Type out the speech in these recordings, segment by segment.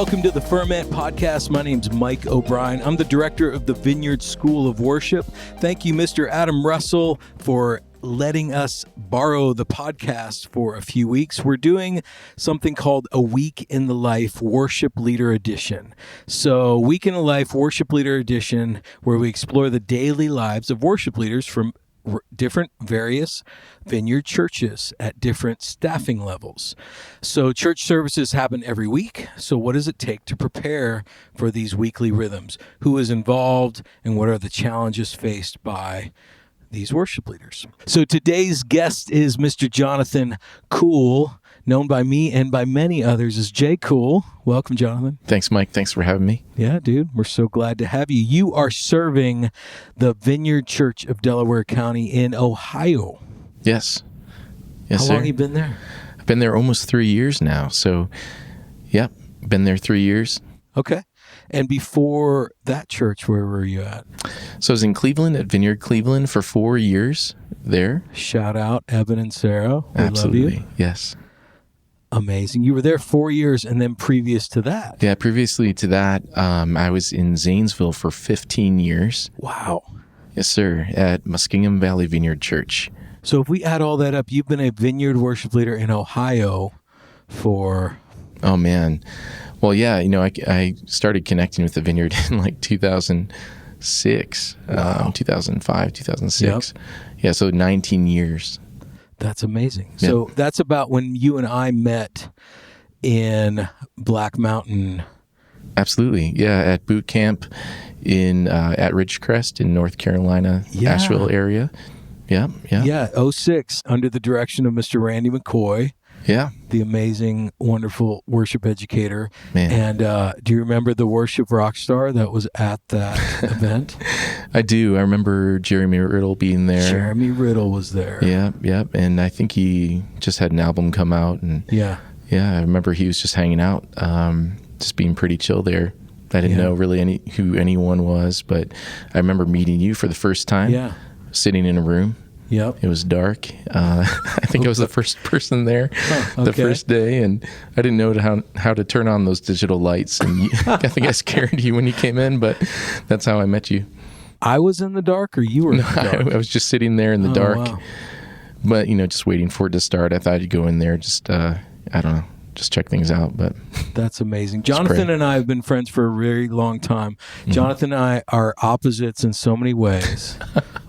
Welcome to the Ferment podcast. My name's Mike O'Brien. I'm the director of the Vineyard School of Worship. Thank you, Mr. Adam Russell, for letting us borrow the podcast for a few weeks. We're doing something called A Week in the Life Worship Leader Edition. So, Week in the Life Worship Leader Edition, where we explore the daily lives of worship leaders from different various Vineyard churches at different staffing levels. So church services happen every week. So what does it take to prepare for these weekly rhythms? Who is involved and what are the challenges faced by these worship leaders? So today's guest is Mr. Jonathan Cool, known by me and by many others as J. Cool. Welcome, Jonathan. Thanks, Mike. Thanks for having me. Yeah, dude. We're so glad to have you. You are serving the Vineyard Church of Delaware County in Ohio. Yes. How Yes, long sir. have you been there? I've been there almost 3 years now. So, yeah, been there 3 years. Okay. And before that church, where were you at? So I was in Cleveland at Vineyard Cleveland for 4 years there. Shout out Evan and Sarah. We Absolutely. love you. Yes. Amazing. You were there 4 years, and then previous to that. Yeah, previously to that, I was in Zanesville for 15 years. Wow. Yes, sir, at Muskingum Valley Vineyard Church. So if we add all that up, you've been a Vineyard worship leader in Ohio for... Oh, man. Well, yeah, I started connecting with the Vineyard in like 2006, Wow. 2005, 2006. Yeah, so 19 years. That's amazing. Yeah. So that's about when you and I met in Black Mountain. Absolutely. Yeah, at boot camp at Ridgecrest in North Carolina, Yeah. Asheville area. Yeah. Yeah, 06, under the direction of Mr. Randy McCoy, Yeah. the amazing, wonderful worship educator. Man. And do you remember the worship rock star that was at that event? I do. I remember Jeremy Riddle being there. Jeremy Riddle was there. Yeah. And I think he just had an album come out. And Yeah. I remember he was just hanging out, just being pretty chill there. I didn't know really who anyone was, but I remember meeting you for the first time. Yeah. Sitting in a room. Yep. It was dark. I think I was the first person there the first day, and I didn't know how to turn on those digital lights. And I think I scared you when you came in, but that's how I met you. I was in the dark, or you were in the dark? I was just sitting there in the dark, Wow. but just waiting for it to start. I thought I'd go in there, just I don't know, just check things out. But That's amazing. Jonathan and I have been friends for a very long time. Mm-hmm. Jonathan and I are opposites in so many ways.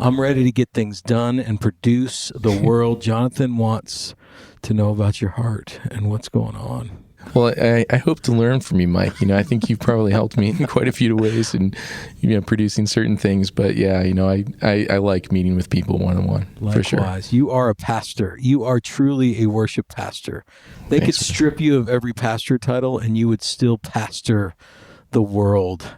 I'm ready to get things done and produce the world. Jonathan wants to know about your heart and what's going on. well, I hope to learn from you, Mike. I think you've probably helped me in quite a few ways, and producing certain things. But yeah, I like meeting with people one-on-one for sure. Likewise, you are a pastor. You are truly a worship pastor. They could strip you of every pastor title, and you would still pastor the world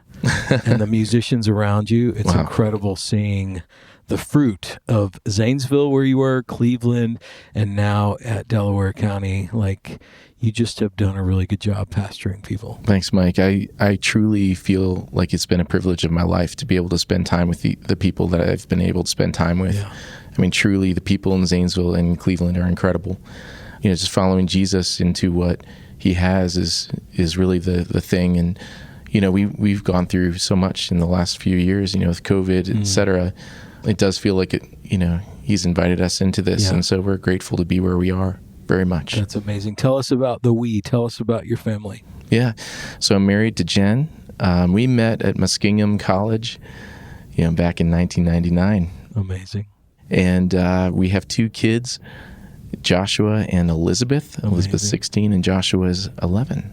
and the musicians around you. It's Wow. incredible seeing the fruit of Zanesville, where you were, Cleveland, and now at Delaware County. Like, you just have done a really good job pastoring people. Thanks, Mike. I truly feel like it's been a privilege of my life to be able to spend time with the people that I've been able to spend time with. Yeah. I mean, truly, the people in Zanesville and Cleveland are incredible. Just following Jesus into what he has is really the thing. And, we've gone through so much in the last few years, with COVID, et cetera. It does feel like it, he's invited us into this. Yeah. And so we're grateful to be where we are very much. That's amazing. Tell us about Tell us about your family. Yeah. So I'm married to Jenn. We met at Muskingum College, back in 1999. Amazing. And we have 2 kids, Joshua and Elizabeth. Amazing. Elizabeth's 16 and Joshua is 11.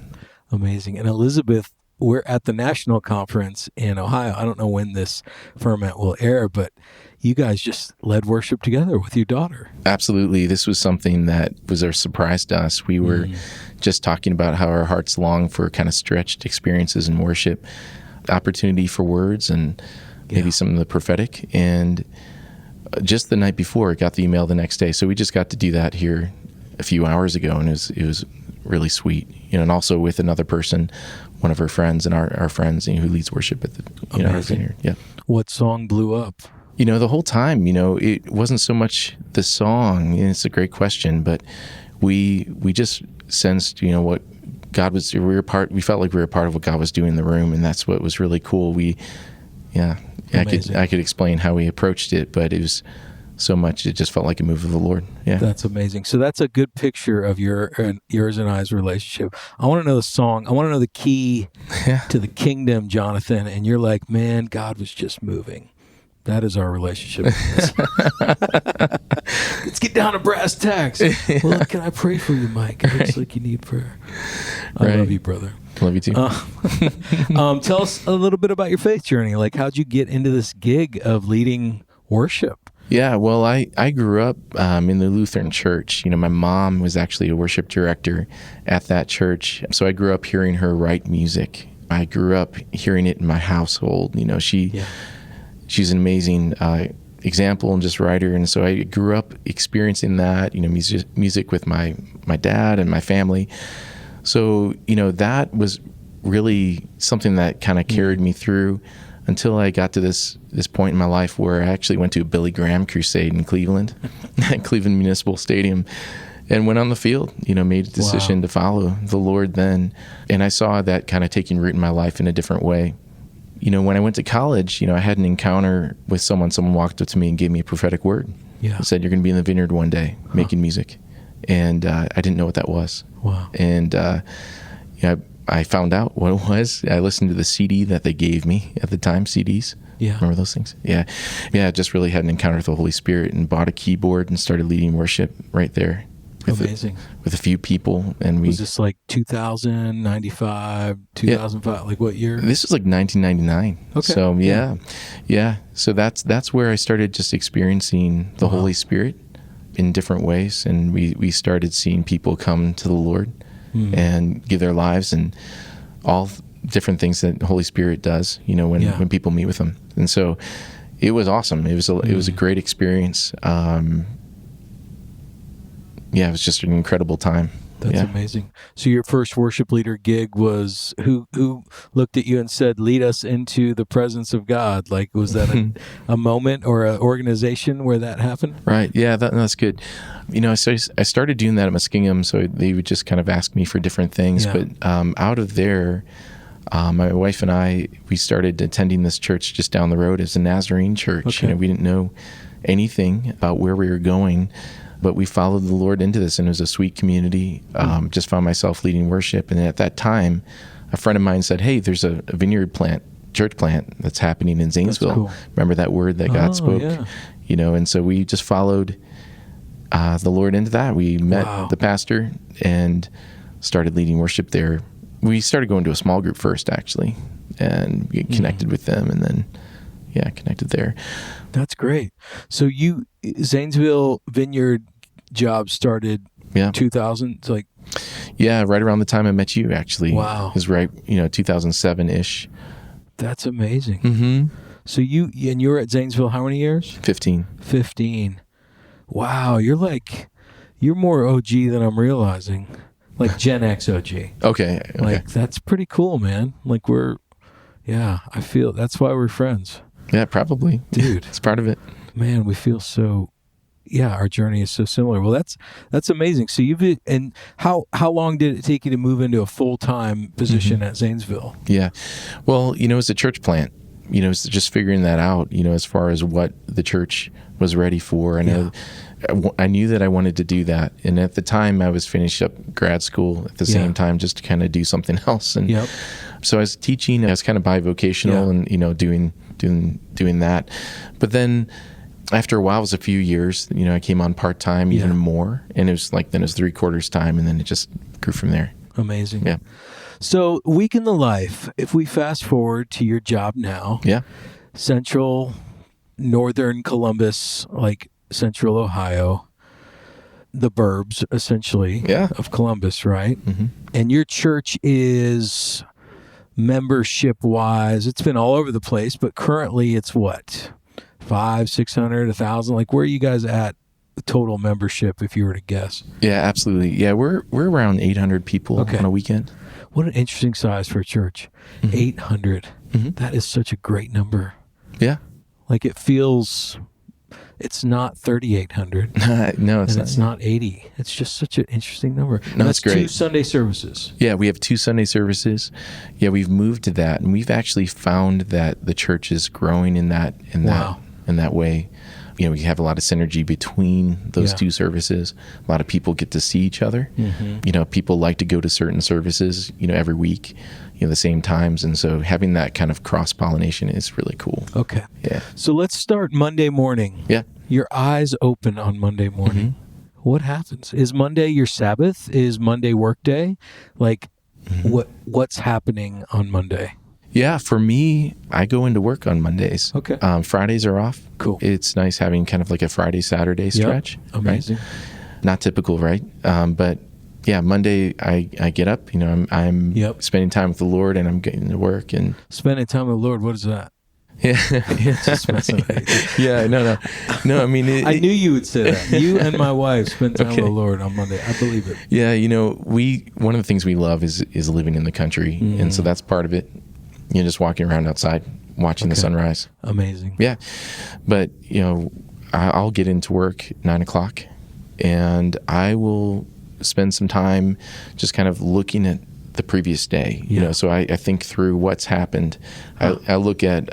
Amazing. And Elizabeth, we're at the national conference in Ohio. I don't know when this Ferment will air, but you guys just led worship together with your daughter. Absolutely. This was something that was a surprise to us. We were just talking about how our hearts long for kind of stretched experiences in worship, opportunity for words, and maybe some of the prophetic. And just the night before, got the email the next day. So we just got to do that here a few hours ago, and it was really sweet. And also with another person, one of her friends and our friends who leads worship at the our Vineyard. Yeah. What song blew up? The whole time, it wasn't so much the song. And it's a great question, but we just sensed, what we felt like we were a part of what God was doing in the room, and that's what was really cool. I could explain how we approached it, but it was so much, it just felt like a move of the Lord. Yeah. That's amazing. So that's a good picture of yours and I's relationship. I want to know the song. I want to know the key to the kingdom, Jonathan. And you're like, man, God was just moving. That is our relationship. Let's get down to brass tacks. Well, can I pray for you, Mike? It looks like you need prayer. I love you, brother. Love you too. Tell us a little bit about your faith journey. Like, how'd you get into this gig of leading worship? Yeah, well, I grew up in the Lutheran church. My mom was actually a worship director at that church. So I grew up hearing her write music. I grew up hearing it in my household. She's an amazing example and just writer. And so I grew up experiencing that, music with my dad and my family. So, that was really something that kind of carried me through until I got to this point in my life where I actually went to a Billy Graham crusade in Cleveland, at Cleveland Municipal Stadium, and went on the field, made a decision to follow the Lord then. And I saw that kind of taking root in my life in a different way. When I went to college, I had an encounter with someone walked up to me and gave me a prophetic word. Yeah. Said, you're going to be in the vineyard one day making music. And I didn't know what that was. Wow. And I found out what it was. I listened to the CD that they gave me at the time, CDs. Yeah. Remember those things? Yeah. Yeah, I just really had an encounter with the Holy Spirit and bought a keyboard and started leading worship right there. Amazing. With a few people. And was this like 2000, 95, 2005? Like what year? This was like 1999. Okay. So yeah. So that's where I started just experiencing the Holy Spirit in different ways. And we started seeing people come to the Lord and give their lives and all different things that the Holy Spirit does, when people meet with Him. And so it was awesome. It was a great experience. It was just an incredible time. That's amazing. So your first worship leader gig was who looked at you and said, lead us into the presence of God? Like, was that a moment or an organization where that happened? Right. Yeah, that's good. So I started doing that at Muskingum, so they would just kind of ask me for different things. Yeah. But out of there, my wife and I, we started attending this church just down the road as a Nazarene church. Okay. We didn't know anything about where we were going, but we followed the Lord into this, and it was a sweet community. Just found myself leading worship. And at that time, a friend of mine said, hey, there's a vineyard church plant that's happening in Zanesville. Cool. Remember that word that God spoke? Yeah. And so we just followed the Lord into that. We met the pastor and started leading worship there. We started going to a small group first, actually, and we connected with them, and then, connected there. That's great. So Zanesville Vineyard job started 2000, like... Yeah, right around the time I met you, actually. Wow. It was right, 2007-ish. That's amazing. Mm-hmm. So you were at Zanesville how many years? 15. Wow, you're more OG than I'm realizing. Like Gen X OG. Okay. Like, that's pretty cool, man. Like, I feel that's why we're friends. Yeah, probably. Dude. It's part of it. Man, we feel so, our journey is so similar. Well, that's amazing. So and how long did it take you to move into a full-time position at Zanesville? Yeah. Well, it's a church plant. It's just figuring that out, as far as what the church was ready for. I knew that I wanted to do that. And at the time, I was finishing up grad school at the same time, just to kind of do something else. And so I was teaching. I was kind of bivocational and, doing that. But then after a while, it was a few years, I came on part-time even more. And it was like, then it was 3/4 time. And then it just grew from there. Amazing. Yeah. So week in the life, if we fast forward to your job now, central, northern Columbus, like Central Ohio, the burbs, essentially, of Columbus, right? Mm-hmm. And your church is, membership-wise, it's been all over the place, but currently it's what? 500, 600, 1,000? Like, where are you guys at total membership, if you were to guess? Yeah, absolutely. Yeah, we're around 800 people on a weekend. What an interesting size for a church. 800. Mm-hmm. That is such a great number. Yeah. Like, it feels it's not 3,800. No, it's and not. it's not 80. It's just such an interesting number. No, that's it's great. 2 Sunday services. Yeah, we have 2 Sunday services. Yeah, we've moved to that, and we've actually found that the church is growing in that way. You know, we have a lot of synergy between those 2 services. A lot of people get to see each other. You know, people like to go to certain services, you know, every week, you know, the same times. And so having that kind of cross-pollination is really cool. Okay. Yeah. So let's start Monday morning. Yeah. Your eyes open on Monday morning. What happens? Is Monday your Sabbath? Is Monday work day? Like, what's happening on Monday? Yeah, for me, I go into work on Mondays. Okay. Fridays are off. Cool. It's nice having kind of like a Friday, Saturday stretch. Amazing. Right? Not typical, right? But yeah, Monday I get up, you know, I'm spending time with the Lord, and I'm getting to work. And spending time with the Lord, what is that? Yeah. Just messing with you. Yeah, no, I mean... I knew you would say that. You and my wife spend time with the Lord on Monday. I believe it. Yeah, you know, one of the things we love is living in the country, and so that's part of it. You know, just walking around outside, watching the sunrise. Amazing. Yeah. But, you know, I'll get into work 9 o'clock, and I will spend some time just kind of looking at the previous day. You know, so I think through what's happened. I look at,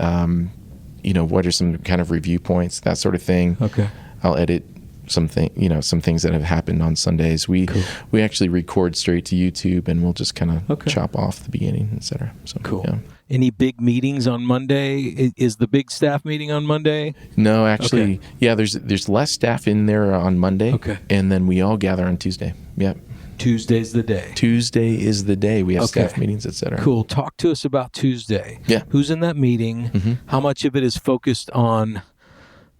you know, what are some kind of review points, that sort of thing. Okay. I'll edit some things that have happened on Sundays. We actually record straight to YouTube, and we'll just kind of chop off the beginning, etc. So cool. Yeah. Any big meetings on Monday? Is the big staff meeting on Monday? No, actually, there's less staff in there on Monday. Okay. And then we all gather on Tuesday. Yep. Tuesday's the day. Tuesday is the day. We have staff meetings, etc. Cool. Talk to us about Tuesday. Yeah. Who's in that meeting? How much of it is focused on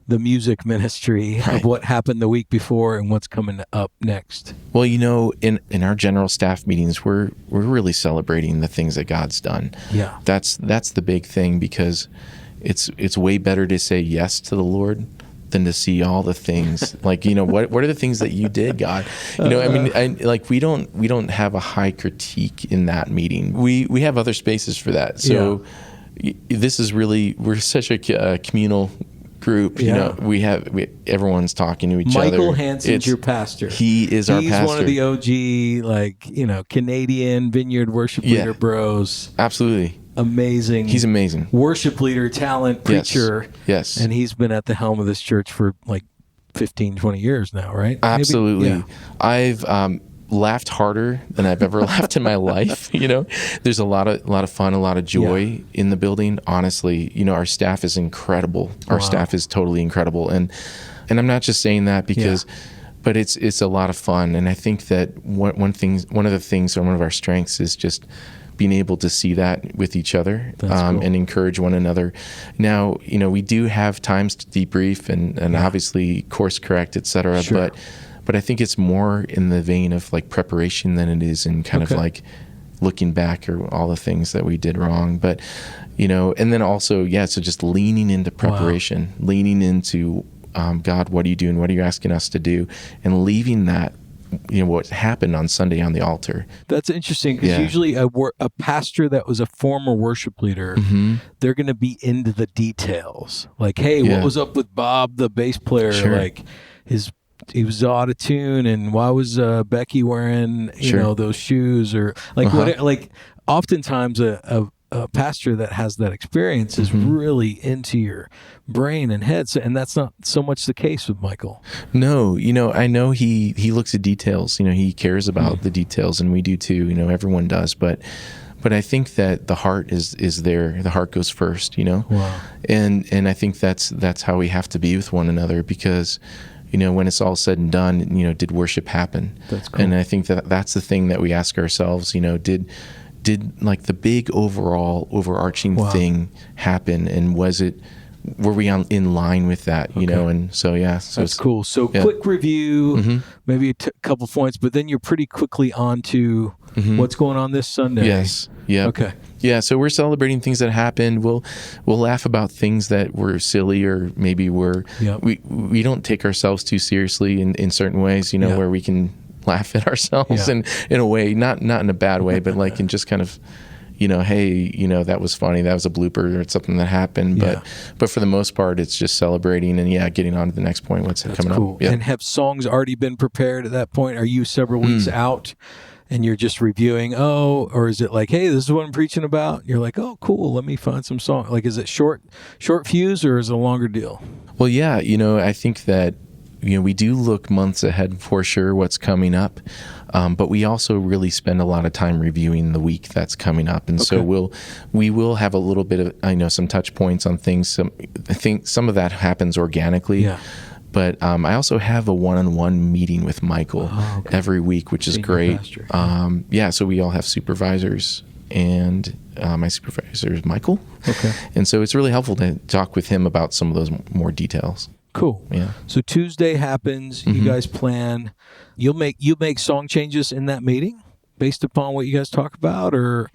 the music ministry of what happened the week before and what's coming up next? Well, you know, in our general staff meetings, we're really celebrating the things that God's done. Yeah. That's the big thing, because it's way better to say yes to the Lord than to see all the things. Like, you know, what are the things that you did, God? You know, I mean, we don't have a high critique in that meeting. We have other spaces for that. So this is really, we're such a communal group. You know, everyone's talking to each other. Michael Hansen's your pastor. He is our pastor. He's one of the OG, like, you know, Canadian Vineyard Worship leader bros. Absolutely. Amazing. He's amazing. Worship leader, talent, preacher. Yes. And he's been at the helm of this church for like 15, 20 years now, right? Absolutely. Maybe? I've laughed harder than I've ever laughed in my life. You know, there's a lot of fun, a lot of joy in the building. Honestly, you know, our staff is incredible. Our staff is totally incredible. And I'm not just saying that because, but it's a lot of fun. And I think that one of our strengths is just being able to see that with each other cool. And encourage one another. Now, you know, we do have times to debrief and obviously course correct, et cetera. Sure. But I think it's more in the vein of like preparation than it is in kind of like looking back or all the things that we did wrong. But, you know, and then also, so just leaning into preparation, leaning into, God, what are you doing? What are you asking us to do? And leaving that, you know, what happened on Sunday on the altar. That's interesting, because usually a pastor that was a former worship leader, they're going to be into the details. Like, hey, what was up with Bob, the bass player? Sure. Like, he was out of tune, and why was Becky wearing you know, those shoes, or like what? Like, oftentimes a pastor that has that experience is really into your brain and head, and that's not so much the case with Michael. No, you know, I know he looks at details. You know, he cares about the details, and we do too. You know, everyone does, but I think that the heart is there. The heart goes first. You know, and I think that's how we have to be with one another, because, you know, when it's all said and done, you know, did worship happen? That's cool. And I think that's the thing that we ask ourselves. You know, did like the big overarching thing happen, and were we in line with that, you know? And so, so that's cool. So quick review, maybe a couple points, but then you're pretty quickly on to what's going on this Sunday. Yes. Yeah. Okay. Yeah. So we're celebrating things that happened. We'll laugh about things that were silly, or maybe we don't take ourselves too seriously in certain ways, you know, where we can laugh at ourselves in a way, not in a bad way, but like in just kind of, hey, that was funny. That was a blooper or it's something that happened. Yeah. But for the most part, it's just celebrating and getting on to the next point. What's coming cool. up. Yep. And have songs already been prepared at that point? Are you several weeks out and you're just reviewing, or is it like, hey, this is what I'm preaching about? You're like, oh, cool. Let me find some songs. Like, is it short fuse or is it a longer deal? Well, yeah, I think that, we do look months ahead for sure what's coming up, but we also really spend a lot of time reviewing the week that's coming up, and so we will have a little bit of some touch points on things. I think some of that happens organically, but I also have a one-on-one meeting with Michael every week, which is great. Pastor, so we all have supervisors, and my supervisor is Michael. Okay, and so it's really helpful to talk with him about some of those more details. Cool. Yeah. So Tuesday happens. You guys plan. You'll make song changes in that meeting based upon what you guys talk about, or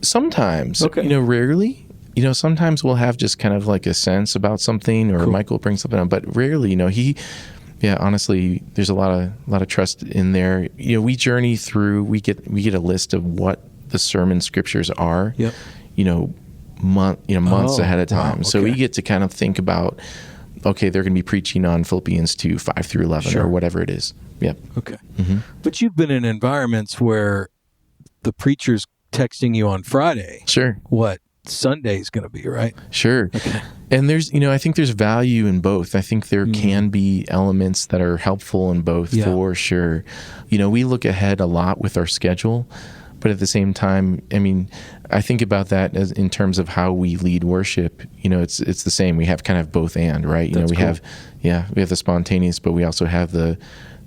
sometimes. Rarely. Sometimes we'll have just kind of like a sense about something, or Michael will bring something up, but rarely. Honestly, there's a lot of trust in there. We journey through. We get a list of what the sermon scriptures are. Yep. Months ahead of time. Wow, okay. So we get to kind of think about, okay, they're going to be preaching on Philippians 2, 5 through 11, or whatever it is. Yep. Okay. Mm-hmm. But you've been in environments where the preacher's texting you on Friday. Sure. What Sunday's going to be, right? Sure. Okay. And there's, I think there's value in both. I think there can be elements that are helpful in both for sure. We look ahead a lot with our schedule, but at the same time, I think about that as in terms of how we lead worship. It's the same. We have kind of both and, right? We have the spontaneous, but we also have the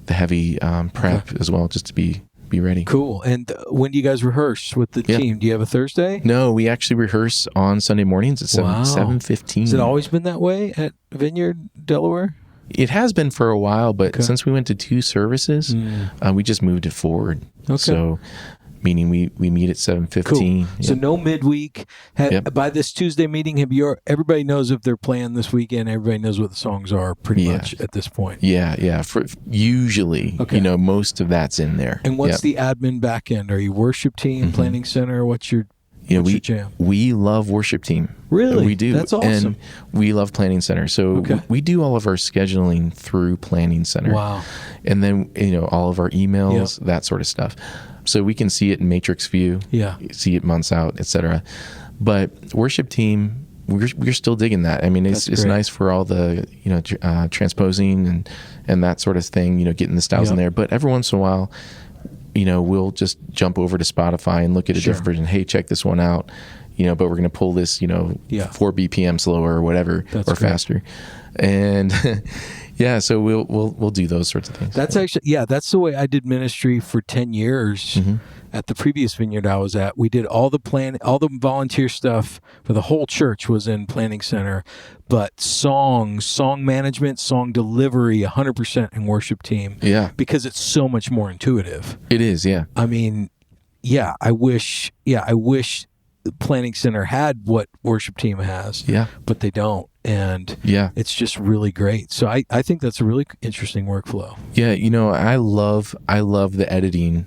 heavy prep as well, just to be ready. Cool. And when do you guys rehearse with the team? Do you have a Thursday? No, we actually rehearse on Sunday mornings at 7:15. Has it always been that way at Vineyard, Delaware? It has been for a while, but since we went to 2 services, we just moved it forward. Okay. So, meaning we meet at 7:15. Cool. So no midweek. By this Tuesday meeting, everybody knows if they're playing this weekend. Everybody knows what the songs are pretty much at this point. Yeah. Usually, most of that's in there. And what's the admin back end? Are you worship team, planning center? What's your jam? We love worship team. Really? We do. That's awesome. And we love planning center. So we do all of our scheduling through planning center. Wow. And then, all of our emails, that sort of stuff. So we can see it in matrix view, see it months out, etc. But worship team, we're still digging that. It's nice for all the transposing and that sort of thing, getting the styles in there. But every once in a while, we'll just jump over to Spotify and look at a different version. Hey, check this one out. But we're going to pull this, 4 BPM slower or whatever, faster. And so we'll do those sorts of things. That's actually, that's the way I did ministry for 10 years at the previous vineyard I was at. We did all the volunteer stuff for the whole church was in planning center, but song management, song delivery, 100% in worship team. Yeah. Because it's so much more intuitive. It is, yeah. I wish the planning center had what worship team has, but they don't. And it's just really great. So I think that's a really interesting workflow. Yeah, I love the editing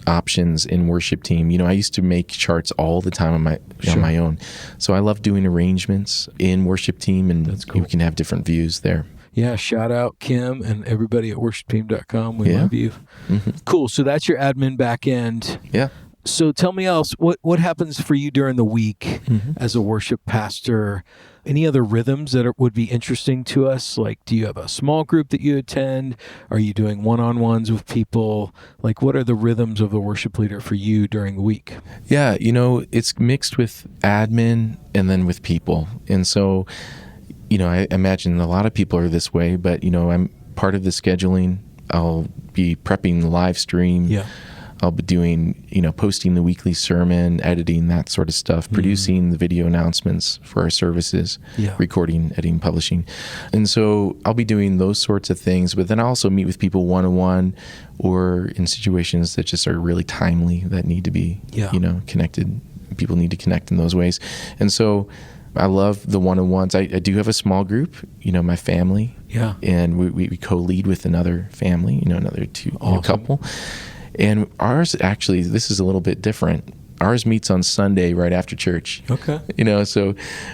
options in worship team. I used to make charts all the time on my own. So I love doing arrangements in worship team, and that's cool. We can have different views there. Yeah, shout out Kim and everybody at worshipteam.com. We love you. Mm-hmm. Cool. So that's your admin back end. Yeah. So tell me else, what happens for you during the week as a worship pastor? Any other rhythms that would be interesting to us? Like, do you have a small group that you attend? Are you doing one-on-ones with people? Like, what are the rhythms of the worship leader for you during the week? Yeah, it's mixed with admin and then with people. And so, I imagine a lot of people are this way, but, I'm part of the scheduling. I'll be prepping the live stream. Yeah. I'll be doing, posting the weekly sermon, editing, that sort of stuff, producing the video announcements for our services, recording, editing, publishing. And so I'll be doing those sorts of things, but then I also meet with people one-on-one or in situations that just are really timely that need to be, connected. People need to connect in those ways. And so I love the one-on-ones. I do have a small group, my family. Yeah. And we co-lead with another family, another two couple. And ours, actually, this is a little bit different. ours meets on Sunday right after church. Okay. So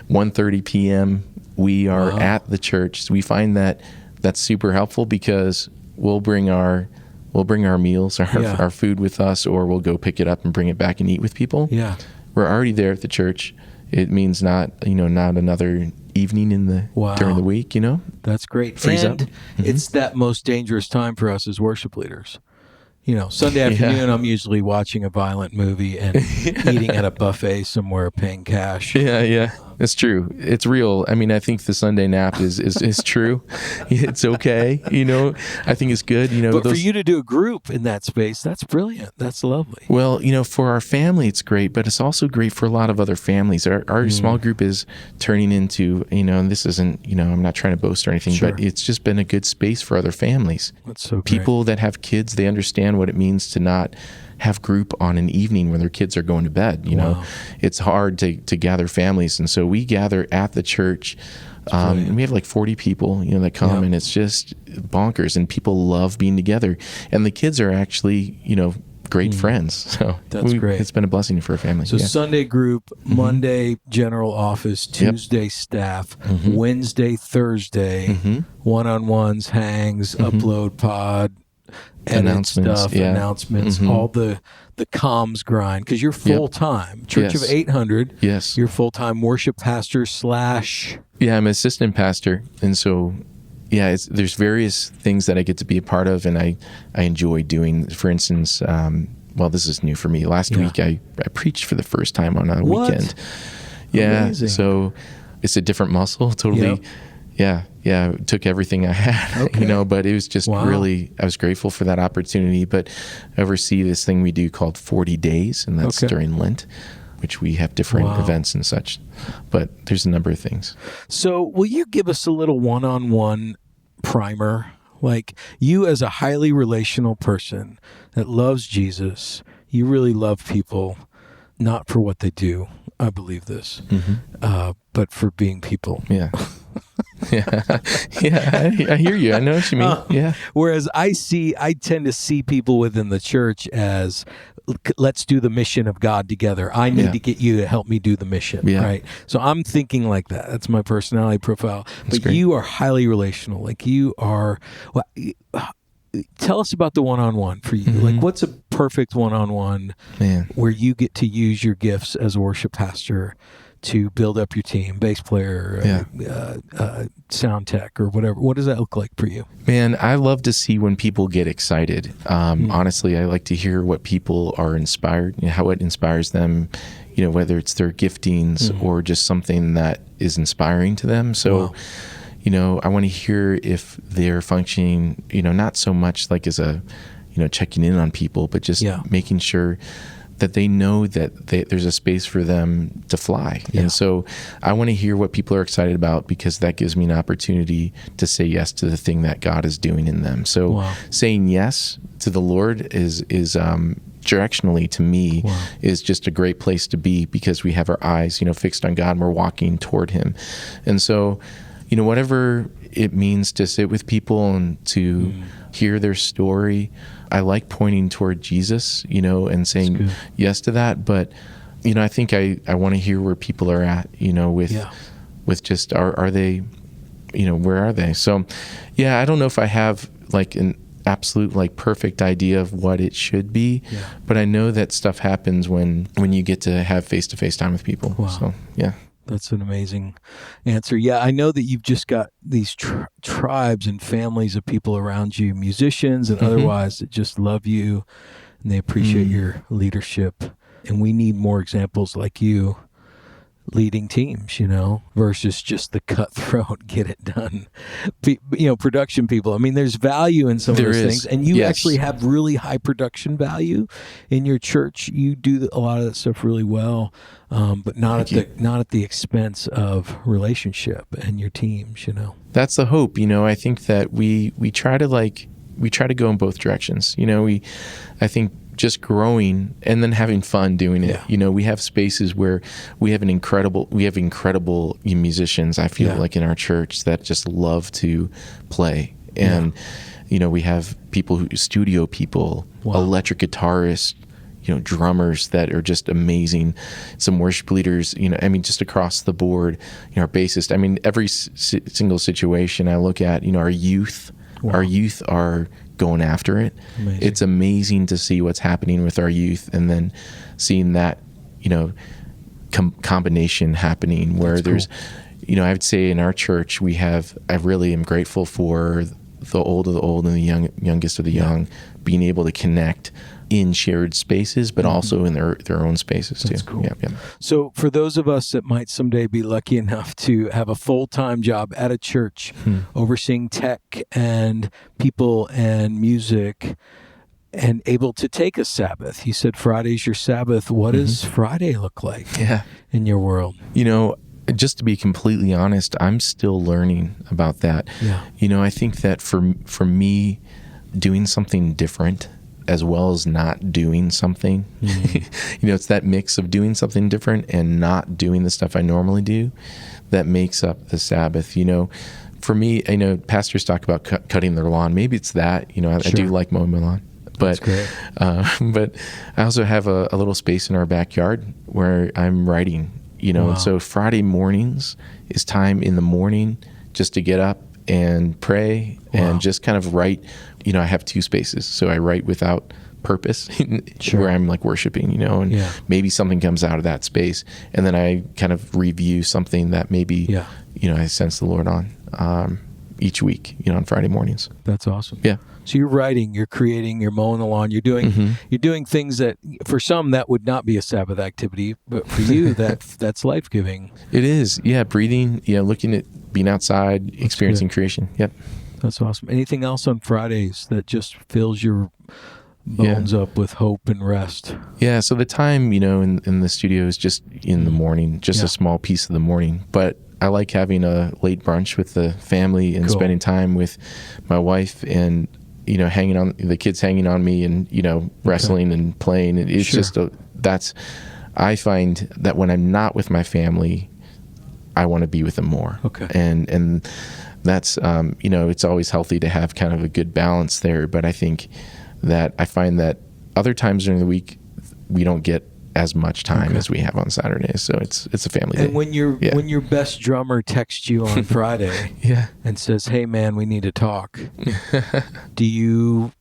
1:30 p.m. we are at the church. So we find that that's super helpful because we'll bring our meals, our food with us, or we'll go pick it up and bring it back and eat with people. Yeah. We're already there at the church. It means not another evening during the week, That's great. Frees and up. It's that most dangerous time for us as worship leaders. Sunday afternoon, I'm usually watching a violent movie and eating at a buffet somewhere, paying cash. Yeah. It's true. It's real. I mean, I think the Sunday nap is true. It's okay. I think it's good. But for you to do a group in that space, that's brilliant. That's lovely. Well, for our family, it's great, but it's also great for a lot of other families. Our small group is turning into, and this isn't, I'm not trying to boast or anything, but it's just been a good space for other families. That's so great. People that have kids, they understand what it means to not have group on an evening when their kids are going to bed. It's hard to gather families, and so we gather at the church. And we have like 40 people, that come, and it's just bonkers, and people love being together, and the kids are actually, great friends. So that's great. It's been a blessing for a family. So Sunday group, Monday general office, Tuesday staff, Wednesday, Thursday, one-on-ones, hangs, upload pod, announcements, announcements, all the comms grind, because you're full-time. Church of 800. Yes. You're full-time worship pastor / Yeah, I'm assistant pastor. And so, there's various things that I get to be a part of, and I enjoy doing. For instance, this is new for me. Last week, I preached for the first time on a weekend. Yeah. Amazing. So it's a different muscle, totally. Yeah, it took everything I had, but it was just really, I was grateful for that opportunity. But I oversee this thing we do called 40 Days, and that's during Lent, which we have different events and such. But there's a number of things. So will you give us a little one-on-one primer? Like, you as a highly relational person that loves Jesus, you really love people, not for what they do. I believe this, but for being people. Yeah. I hear you. I know what you mean. Whereas I tend to see people within the church as, let's do the mission of God together. I need to get you to help me do the mission, right? So I'm thinking like that. That's my personality profile. But you are highly relational. Like, you are. Tell us about the one-on-one for you. Like, what's a perfect one-on-one where you get to use your gifts as a worship pastor to build up your team, bass player, sound tech, or whatever? What does that look like for you? Man, I love to see when people get excited. Honestly, I like to hear what people are inspired, how it inspires them, whether it's their giftings or just something that is inspiring to them. So, I want to hear if they're functioning, not so much like as a, checking in on people, but just making sure that they know that there's a space for them to fly. And so I want to hear what people are excited about, because that gives me an opportunity to say yes to the thing that God is doing in them. So saying yes to the Lord is directionally, to me, is just a great place to be, because we have our eyes, fixed on God, and we're walking toward Him. And so, whatever it means to sit with people and to hear their story, I like pointing toward Jesus, and saying yes to that. But, I think I want to hear where people are at, with just, are they, where are they? So, I don't know if I have like an absolute, like, perfect idea of what it should be, but I know that stuff happens when you get to have face-to-face time with people. So, That's an amazing answer. Yeah, I know that you've just got these tribes and families of people around you, musicians and otherwise, that just love you, and they appreciate your leadership. And we need more examples like you leading teams, versus just the cutthroat, get it done, production people. I mean, there's value in some of those things, and you actually have really high production value in your church. You do a lot of that stuff really well, but not at the expense of relationship and your teams. That's the hope. I think that we try to go in both directions. I think just growing and then having fun doing it. We have spaces where we have incredible musicians, I feel like, in our church that just love to play. And, we have studio people, electric guitarists, drummers that are just amazing, some worship leaders, just across the board, our bassist. Every single situation I look at, our youth. Wow. Our youth are going after it. Amazing. It's amazing to see what's happening with our youth, and then seeing that, combination happening where there's, I would say in our church I really am grateful for the old of the old and the youngest of the young being able to connect in shared spaces, but also in their own spaces too. That's cool. Yeah. So for those of us that might someday be lucky enough to have a full-time job at a church, overseeing tech and people and music, and able to take a Sabbath. You said Friday's your Sabbath. What does Friday look like in your world? Just to be completely honest, I'm still learning about that. Yeah. I think that for me, doing something different as well as not doing something, it's that mix of doing something different and not doing the stuff I normally do that makes up the Sabbath. For me, I know pastors talk about cutting their lawn. Maybe it's that, I do like mowing my lawn. But but I also have a little space in our backyard where I'm writing, and so Friday mornings is time in the morning just to get up and pray and just kind of write. I have two spaces, so I write without purpose where I'm like worshiping, and maybe something comes out of that space, and then I kind of review something that maybe I sense the Lord on each week, on Friday mornings. That's awesome. Yeah. So you're writing, you're creating, you're mowing the lawn, you're doing things that for some that would not be a Sabbath activity, but for you that's life-giving. It is. Yeah, breathing, looking at being outside, experiencing creation. Yep. That's awesome. Anything else on Fridays that just fills your bones up with hope and rest? Yeah, so the time, in the studio is just in the morning, just a small piece of the morning, but I like having a late brunch with the family and spending time with my wife and hanging on the kids, hanging on me, and wrestling and playing. It's just I find that when I'm not with my family, I want to be with them more. Okay, and that's it's always healthy to have kind of a good balance there. But I think that I find that other times during the week we don't get as much time as we have on Saturdays, so it's a family day. And when your best drummer texts you on Friday and says, "Hey man, we need to talk," do you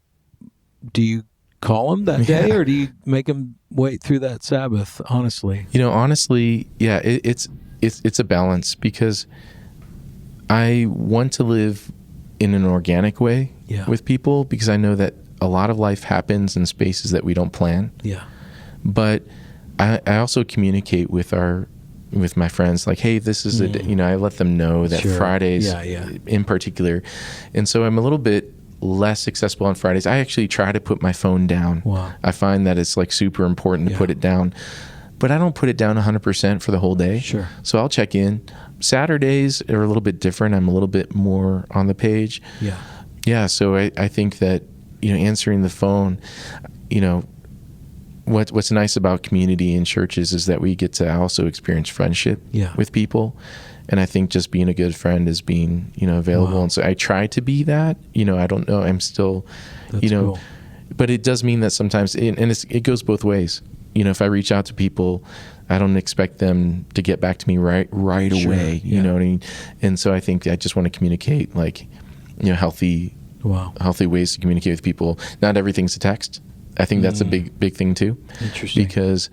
call him that day, or do you make him wait through that Sabbath? Honestly, honestly, it's a balance, because I want to live in an organic way with people, because I know that a lot of life happens in spaces that we don't plan. Yeah, but I also communicate with my friends, like, hey, this is I let them know that Fridays in particular. And so I'm a little bit less accessible on Fridays. I actually try to put my phone down. Wow. I find that it's like super important to put it down, but I don't put it down 100% for the whole day. Sure. So I'll check in. Saturdays are a little bit different. I'm a little bit more on the page. Yeah. Yeah. So I think that, answering the phone, what's nice about community in churches is that we get to also experience friendship with people. And I think just being a good friend is being, available. Wow. And so I try to be that, I don't know, I'm still, cool. But it does mean that sometimes, and it goes both ways. If I reach out to people, I don't expect them to get back to me right away, you know what I mean? And so I think I just want to communicate healthy ways to communicate with people. Not everything's a text. I think that's a big thing too. Interesting. Because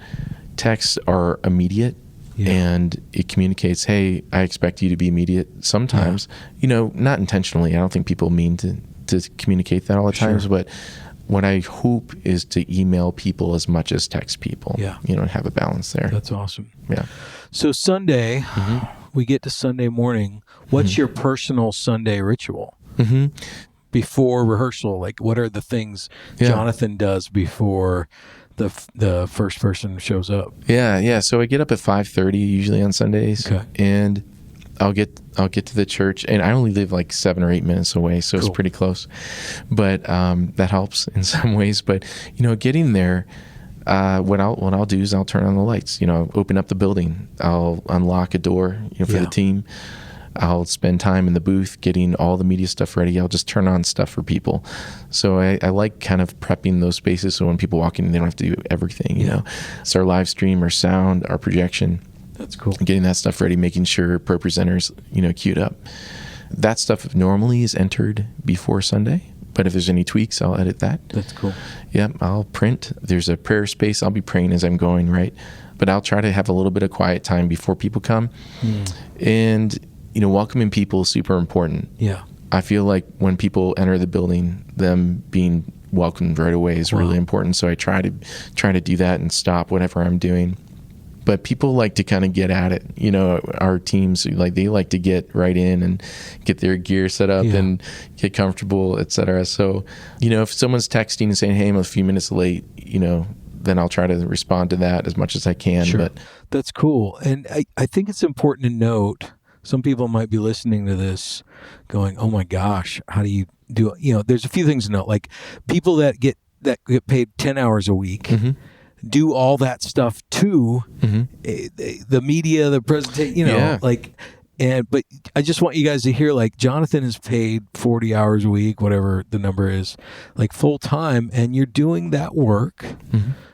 texts are immediate and it communicates, hey, I expect you to be immediate sometimes, not intentionally. I don't think people mean to communicate that all the times, but what I hope is to email people as much as text people, and have a balance there. That's awesome. Yeah. So Sunday, we get to Sunday morning. What's your personal Sunday ritual? Before rehearsal, like what are the things Jonathan does before the first person shows up? Yeah. So I get up at 5:30 usually on Sundays, and I'll get to the church, and I only live like 7 or 8 minutes away, so it's pretty close. But that helps in some ways. But getting there, what I'll do is I'll turn on the lights. Open up the building. I'll unlock a door for the team. I'll spend time in the booth getting all the media stuff ready. I'll just turn on stuff for people. So I like kind of prepping those spaces so when people walk in, they don't have to do everything, you know. It's our live stream, our sound, our projection. That's cool. Getting that stuff ready, making sure presenters, queued up. That stuff normally is entered before Sunday, but if there's any tweaks, I'll edit that. That's cool. Yeah, I'll print. There's a prayer space. I'll be praying as I'm going, right? But I'll try to have a little bit of quiet time before people come. And, welcoming people is super important. Yeah. I feel like when people enter the building, them being welcomed right away is really important. So I try to do that and stop whatever I'm doing. But people like to kind of get at it. Our teams, they like to get right in and get their gear set up and get comfortable, et cetera. So, if someone's texting and saying, hey, I'm a few minutes late, then I'll try to respond to that as much as I can. Sure. But that's cool. And I think it's important to note, some people might be listening to this going, oh my gosh, how do you do it? There's a few things to note, like people that get paid 10 hours a week, do all that stuff too, the media, the presentation, but I just want you guys to hear, Jonathan is paid 40 hours a week, whatever the number is, full time, and you're doing that work.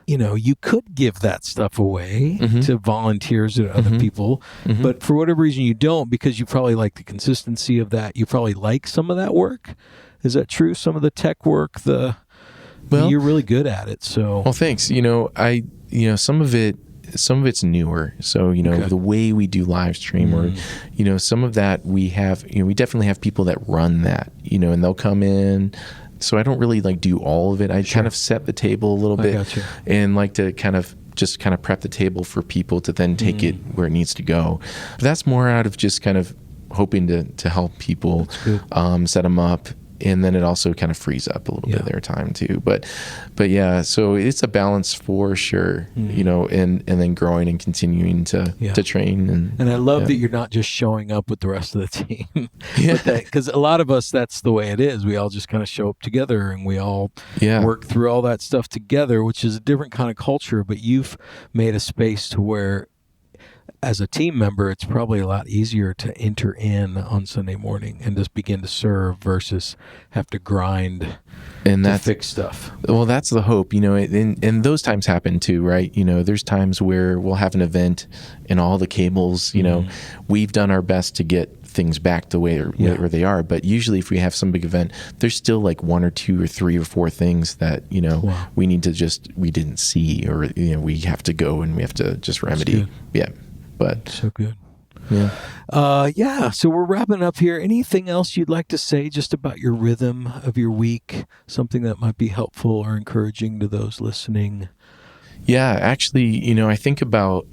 You could give that stuff away to volunteers and other people, but for whatever reason you don't, because you probably like the consistency of that. You probably like some of that work. Is that true? Some of the tech work, you're really good at it. So, well, thanks. Some of it's newer. So, the way we do live stream or, some of that we have, we definitely have people that run that, and they'll come in. So I don't really do all of it. I kind of set the table a little bit and like to kind of prep the table for people to then take it where it needs to go. But that's more out of just kind of hoping to help people set them up. And then it also kind of frees up a little bit of their time too. But yeah, so it's a balance for sure, and then growing and continuing to train. And I love that you're not just showing up with the rest of the team. Because a lot of us, that's the way it is. We all just kind of show up together and we all work through all that stuff together, which is a different kind of culture. But you've made a space to where, as a team member, it's probably a lot easier to enter in on Sunday morning and just begin to serve versus have to grind and to fix stuff. Well, that's the hope, and those times happen too, right? There's times where we'll have an event and all the cables, we've done our best to get things back the way where they are. But usually if we have some big event, there's still one or two or three or four things that, we need to we didn't see, or, we have to go and we have to just remedy. Yeah. But so good. Yeah. So we're wrapping up here. Anything else you'd like to say just about your rhythm of your week? Something that might be helpful or encouraging to those listening? Yeah, actually, I think about,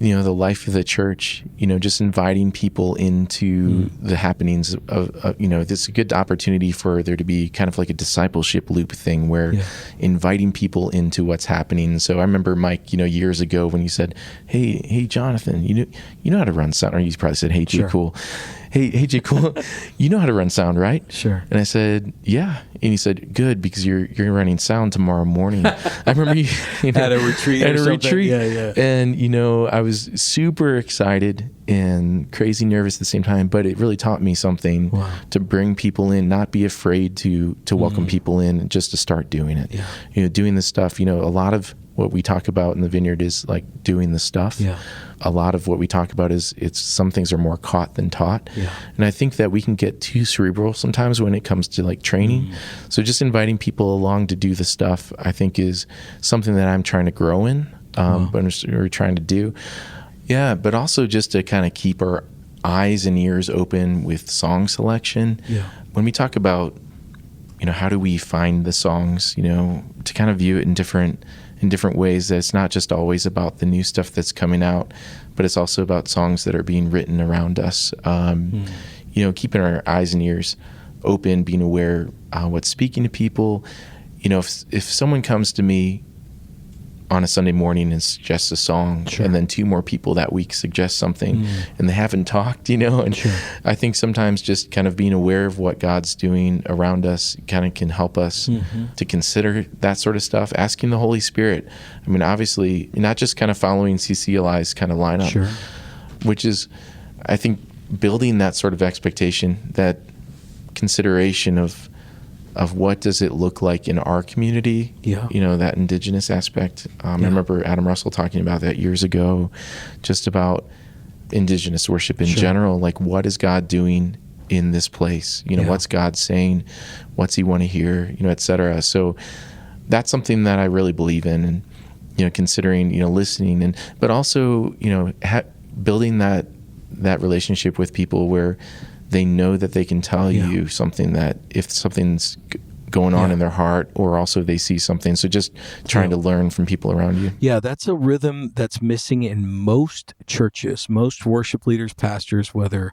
the life of the church, just inviting people into the happenings of this is a good opportunity for there to be kind of like a discipleship loop thing where inviting people into what's happening. So I remember, Mike, years ago when you said, hey, Jonathan, you know how to run sound, or you probably said, hey, J. Cool. Hey, J. Cool, you know how to run sound, right? Sure. And I said, yeah. And he said, good, because you're running sound tomorrow morning. I remember you at a retreat. Yeah. And, I was super excited and crazy nervous at the same time, but it really taught me something to bring people in, not be afraid to welcome people in, and just to start doing it. Yeah. Doing this stuff, a lot of what we talk about in the Vineyard is doing the stuff. Yeah. A lot of what we talk about is some things are more caught than taught. Yeah. And I think that we can get too cerebral sometimes when it comes to training. So just inviting people along to do the stuff, I think, is something that I'm trying to grow in, but we're trying to do. Yeah, but also just to kind of keep our eyes and ears open with song selection. Yeah. When we talk about, how do we find the songs, to kind of view it in different ways, that it's not just always about the new stuff that's coming out, but it's also about songs that are being written around us. Keeping our eyes and ears open, being aware what's speaking to people. If someone comes to me on a Sunday morning and suggests a song, and then two more people that week suggest something, and they haven't talked, and I think sometimes just kind of being aware of what God's doing around us kind of can help us to consider that sort of stuff, asking the Holy Spirit. I mean, obviously, not just kind of following CCLI's kind of lineup, which is, I think, building that sort of expectation, that consideration of what does it look like in our community, that indigenous aspect. I remember Adam Russell talking about that years ago, just about indigenous worship in general, like what is God doing in this place? What's God saying? What's he want to hear? Et cetera. So that's something that I really believe in, and considering listening, but also building that relationship with people where they know that they can tell you something, that if something's going on in their heart, or also they see something. So just trying to learn from people around you. Yeah, that's a rhythm that's missing in most churches, most worship leaders, pastors, whether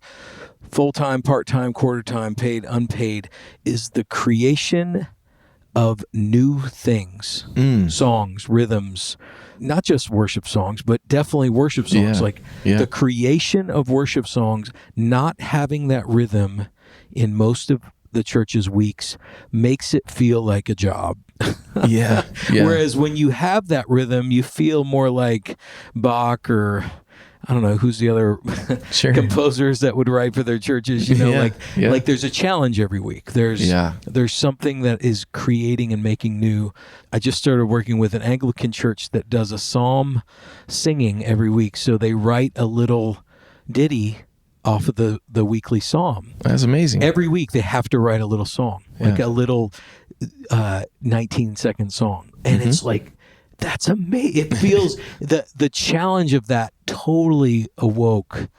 full-time, part-time, quarter-time, paid, unpaid, is the creation of new things, songs, rhythms, not just worship songs, but definitely worship songs. The creation of worship songs, not having that rhythm in most of the church's weeks makes it feel like a job. Whereas when you have that rhythm, you feel more like Bach, or I don't know, who's the other composers that would write for their churches, like there's a challenge every week. There's something that is creating and making new. I just started working with an Anglican church that does a psalm singing every week. So they write a little ditty off of the weekly psalm. That's amazing. Every week they have to write a little song, like a little 19-second song. And it's like, that's amazing. It feels, the challenge of that totally awoke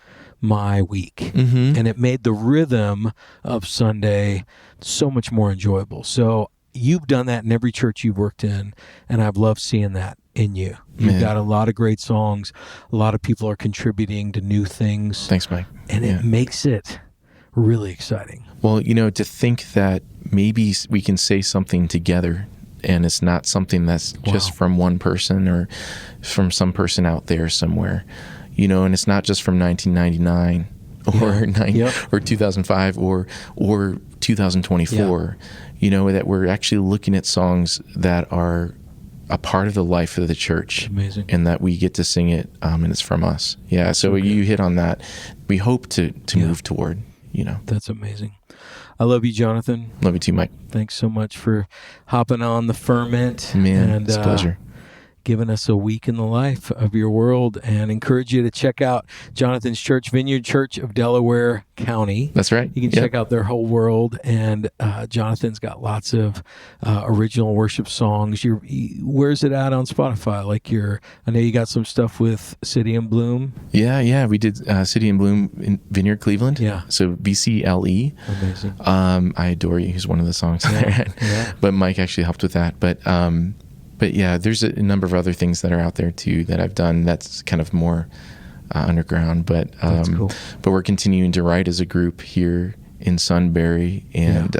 my week. And it made the rhythm of Sunday so much more enjoyable. So you've done that in every church you've worked in, and I've loved seeing that in you. You've got a lot of great songs. A lot of people are contributing to new things. Thanks, Mike. And it makes it really exciting. Well, to think that maybe we can say something together, and it's not something that's just from one person or from some person out there somewhere, and it's not just from 1999 or 2005 or 2024, that we're actually looking at songs that are a part of the life of the church. Amazing. And that we get to sing it, and it's from us. Yeah, so you hit on that. We hope to move toward, That's amazing. I love you, Jonathan. Love you too, Mike. Thanks so much for hopping on the Ferment. Man, it's a pleasure. Giving us a week in the life of your world, and encourage you to check out Jonathan's church, Vineyard Church of Delaware County. That's right. You can check out their whole world, and Jonathan's got lots of original worship songs. Where's it at on Spotify? I know you got some stuff with City and Bloom. Yeah, we did City and Bloom in Vineyard, Cleveland. Yeah. So VCLE. Amazing. I Adore You is one of the songs there. But Mike actually helped with that. But yeah, there's a number of other things that are out there too that I've done that's kind of more underground. But that's cool. But we're continuing to write as a group here in Sunbury, and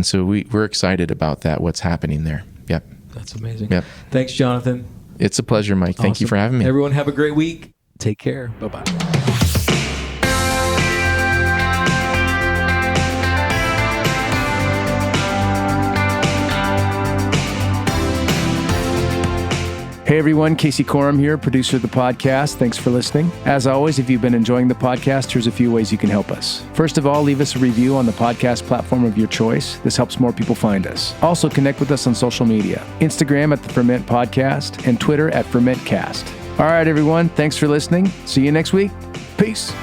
so we're excited about that. What's happening there? Yep. That's amazing. Yep. Thanks, Jonathan. It's a pleasure, Mike. Thank you for having me. Everyone have a great week. Take care. Bye-bye. Hey everyone, Casey Corum here, producer of the podcast. Thanks for listening. As always, if you've been enjoying the podcast, here's a few ways you can help us. First of all, leave us a review on the podcast platform of your choice. This helps more people find us. Also, connect with us on social media. Instagram at the Ferment Podcast and Twitter at FermentCast. All right, everyone, thanks for listening. See you next week. Peace.